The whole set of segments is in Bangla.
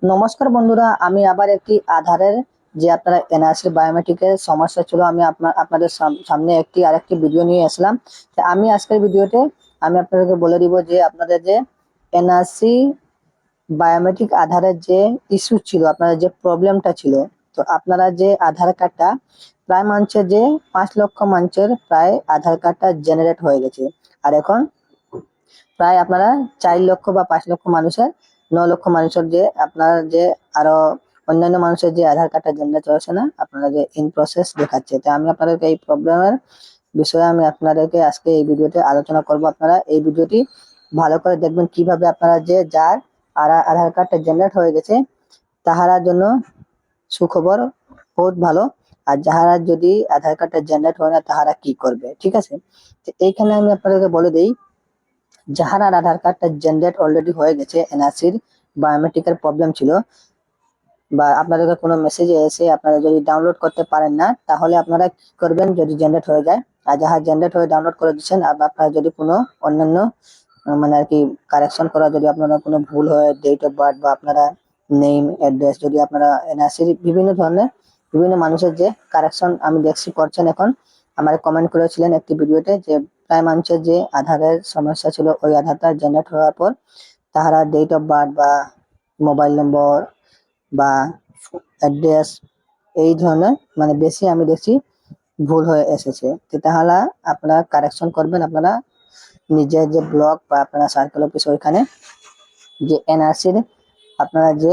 নমস্কার বন্ধুরা, আমি আবার একটি আধারের যে আপনারা এনআরসি বায়োমেট্রিকের সমস্যা ছিল, আমি আপনাদের সামনে আরেকটি ভিডিও নিয়ে আসলাম। তো আমি আজকের ভিডিওতে আমি আপনাদেরকে বলে দিব যে আপনাদের যে এনআরসি বায়োমেট্রিক আধারের যে ইস্যু ছিল, আপনাদের যে প্রবলেমটা ছিল। তো আপনারা যে আধার কার্ডটা প্রায় মানুষের যে 5 লক্ষ মানুষের প্রায় আধার কার্ডটা জেনারেট হয়ে গেছে, আর এখন প্রায় আপনারা 4 লক্ষ বা 5 লক্ষ মানুষের 9 লক্ষ মানুষের যে আপনার যে আরো অন্যান্য মানুষের যে আধার কার্ডটা জেনারেট হয়েছে না, আপনারা যে ইন প্রসেস দেখাচ্ছে। তো আমি আপনাদেরকে এই প্রবলেমের বিষয়ে আমি আপনাদেরকে আজকে এই ভিডিওতে আলোচনা করব। আপনারা এই ভিডিওটি ভালো করে দেখবেন কিভাবে আপনারা যে যার আধার কার্ডটা জেনারেট হয়ে গেছে তাহারা জন্য সুখবর বহুত ভালো, আর যাহারা যদি আধার কার্ডটা জেনারেট হয় না তাহারা কি করবে, ঠিক আছে। তো এইখানে আমি আপনাদেরকে বলে দিই, যাহার আধার কার্ডটা জেনারেট অলরেডি হয়ে গেছে, এনআরসির বায়োমেট্রিকের প্রবলেম ছিল বা আপনাদেরকে কোনো মেসেজে এসে আপনারা যদি ডাউনলোড করতে পারেন না, তাহলে আপনারা কি করবেন যদি জেনারেট হয়ে যায়। আর যাহা জেনারেট হয়ে ডাউনলোড করে দিচ্ছেন, আর আপনারা যদি কোনো অন্যান্য মানে আর কি কারেকশন করা, যদি আপনারা কোনো ভুল হয় ডেট অফ বার্থ বা আপনারা নেম অ্যাড্রেস, যদি আপনারা এনআরসির বিভিন্ন ধরনের বিভিন্ন মানুষের যে কারেকশন আমি দেখছি করছেন এখন, আমার কমেন্ট করেছিলেন একটি ভিডিওতে যে প্রায় মানুষের যে আধারের সমস্যা ছিল, ওই আধারটা জেনারেট হওয়ার পর তাহারা ডেট অফ বার্থ বা মোবাইল নম্বর বা অ্যাড্রেস এই ধরনের মানে বেশি আমি দেখছি ভুল হয়ে এসেছে। তো তাহলে আপনারা কারেকশন করবেন, আপনারা নিজের যে ব্লক বা আপনারা সার্কেল অফিস ওইখানে যে এনআরসির আপনারা যে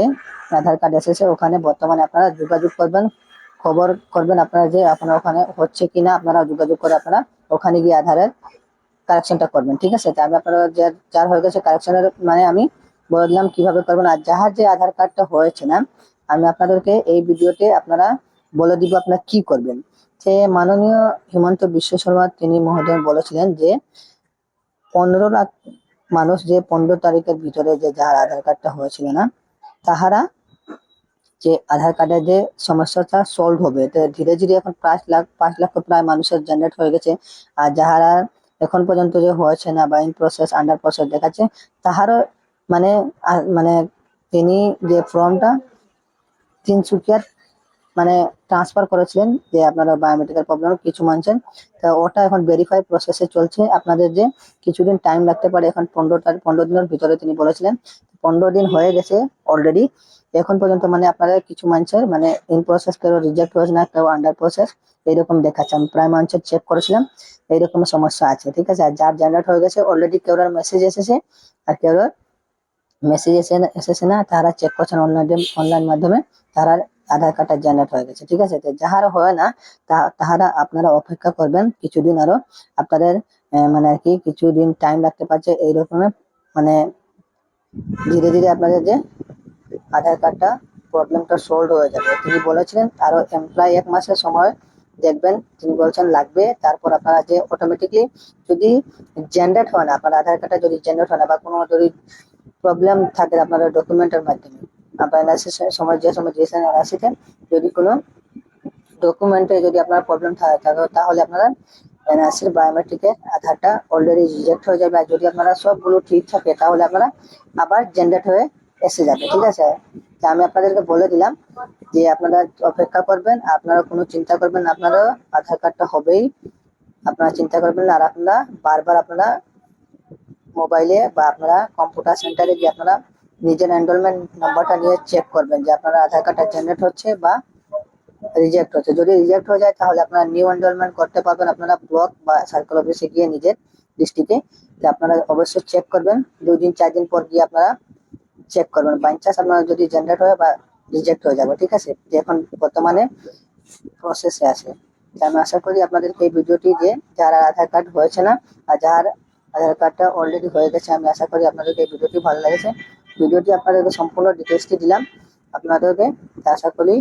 আধার কার্ড এসেছে ওখানে বর্তমানে আপনারা যোগাযোগ করবেন, খবর করবেন আপনারা যে আপনার ওখানে হচ্ছে কিনা, আপনারা যোগাযোগ করে আপনারা ওখানে গিয়ে আধারের কারেকশনটা করবেন, ঠিক আছে। তো আমি আপনারা যার হয়ে গেছে কারেকশনের মানে আমি বলে দিলাম কিভাবে করবেন। আর যাহার যে আধার কার্ডটা হয়েছে না, আমি আপনাদেরকে এই ভিডিওতে আপনারা বলে দিব আপনারা কি করবেন। যে মাননীয় হিমন্ত বিশ্ব শর্মা তিনি মহোদয় বলেছিলেন যে 15 লাখ মানুষ যে 15 তারিখের ভিতরে যে যার আধার কার্ডটা হয়েছিল না, তাহারা যে আধার কার্ডের যে সমস্যাটা সলভ হবে। তো ধীরে ধীরে এখন 5 লক্ষ প্রায় মানুষের জেনারেট হয়ে গেছে, আর যাহারা এখন পর্যন্ত যে হয়েছে না বা ইন প্রসেস আন্ডার প্রসেস দেখাচ্ছে, তাহারও মানে মানে তিনি যে ফর্মটা তিনসুকিয়ার মানে ট্রান্সফার করেছিলেন যে আপনারা বায়োমেট্রিকের প্রবলেম কিছু মানছেন, তা ওটা এখন ভেরিফাই প্রসেসে চলছে। আপনাদের যে কিছুদিন টাইম লাগতে পারে, এখন 15 দিনের ভিতরে তিনি বলেছিলেন। 15 দিন হয়ে গেছে অলরেডি, এখন পর্যন্ত মানে আপনারা কিছু মানুষের মানে ইন প্রসেস, কেউ রিজেক্ট হয়েছে না, কেউ আন্ডার প্রসেস এইরকম দেখাচ্ছে। আমি প্রায় মানুষের চেক করেছিলাম, এইরকম সমস্যা আছে, ঠিক আছে। আর যার জেনারেট হয়ে গেছে অলরেডি, কেউ মেসেজ এসেছে আর কেউ মেসেজ এসেছে না, তারা চেক করছেন অনলাইন মাধ্যমে, তারা আধার কার্ডটা জেনারেট হয়ে গেছে, ঠিক আছে। তো যাহারা হয় না তাহারা আপনারা অপেক্ষা করবেন কিছুদিন আরো, আপনাদের মানে আর কি কিছুদিন টাইম লাগতে পারছে এইরকমের মানে ধীরে ধীরে আপনাদের যে আধার কার্ডটা প্রবলেমটা সলভ হয়ে যাবে। তিনি বলেছিলেন আরো প্রায় 1 মাসের সময় দেখবেন, তিনি বলছেন লাগবে। তারপর আপনারা যে অটোমেটিকলি যদি জেনারেট হয় না, আপনার আধার কার্ডটা যদি জেনারেট হয় না বা কোনো যদি প্রবলেম থাকে আপনাদের ডকুমেন্টের মাধ্যমে, আপনার এনআরসি সময় যে সময় দিয়েছেন এনআরসিতে যদি কোনো ডকুমেন্টে যদি আপনার প্রবলেম থাকে তাহলে আপনারা এনআরসির বায়োমেট্রিকের আধারটা অলরেডি রিজেক্ট হয়ে যাবে। আর যদি আপনারা সবগুলো ঠিক থাকে তাহলে আপনারা আবার জেনারেট হয়ে এসে যাবে, ঠিক আছে। তা আমি আপনাদেরকে বলে দিলাম যে আপনারা অপেক্ষা করবেন, আপনারা কোনো চিন্তা করবেন না, আপনারা আধার কার্ডটা হবেই, আপনারা চিন্তা করবেন না। আর আপনারা বারবার আপনারা মোবাইলে বা আপনারা কম্পিউটার সেন্টারে গিয়ে আপনারা নিজের এনরোলমেন্ট নাম্বারটা নিয়ে চেক করবেন যে আপনারা আধার কার্ডটা জেনারেট হচ্ছে বা রিজেক্ট হচ্ছে। যদি রিজেক্ট হয়ে যায় তাহলে আপনারা নিউ এনরোলমেন্ট করতে পারবেন আপনারা ব্লক বা সার্কেল অফিসে গিয়ে নিজের ডিস্ট্রিক্টে। আপনারা অবশ্যই চেক করবেন, 2 দিন 4 দিন পর গিয়ে আপনারা চেক করবেন। বাই চান্স আপনারা যদি জেনারেট হয় বা রিজেক্ট হয়ে যাবে, ঠিক আছে। যে এখন বর্তমানে প্রসেসে আছে। আমি আশা করি আপনাদেরকে এই ভিডিওটি যে যারা আধার কার্ড হয়েছে না আর যার আধার কার্ডটা অলরেডি হয়ে গেছে, আমি আশা করি আপনাদেরকে এই ভিডিওটি ভালো লেগেছে। ভিডিওটি আপনাদেরকে সম্পূর্ণ ডিটেলসটি দিলাম আপনাদেরকে। আশা করি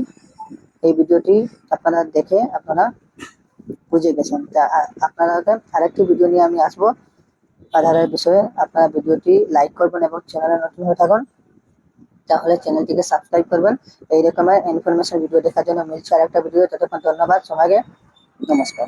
এই ভিডিওটি আপনারা দেখে আপনারা বুঝে গেছেন। তা আপনারা আরেকটি ভিডিও নিয়ে আমি আসবো আধারের বিষয়ে। আপনারা ভিডিওটি লাইক করবেন এবং চ্যানেলে নতুন হয়ে থাকুন তাহলে চ্যানেলটিকে সাবস্ক্রাইব করবেন। এই রকমের ইনফরমেশন ভিডিও দেখার জন্য মিলছে আরেকটা ভিডিও। ততক্ষণ ধন্যবাদ সবাইকে, নমস্কার।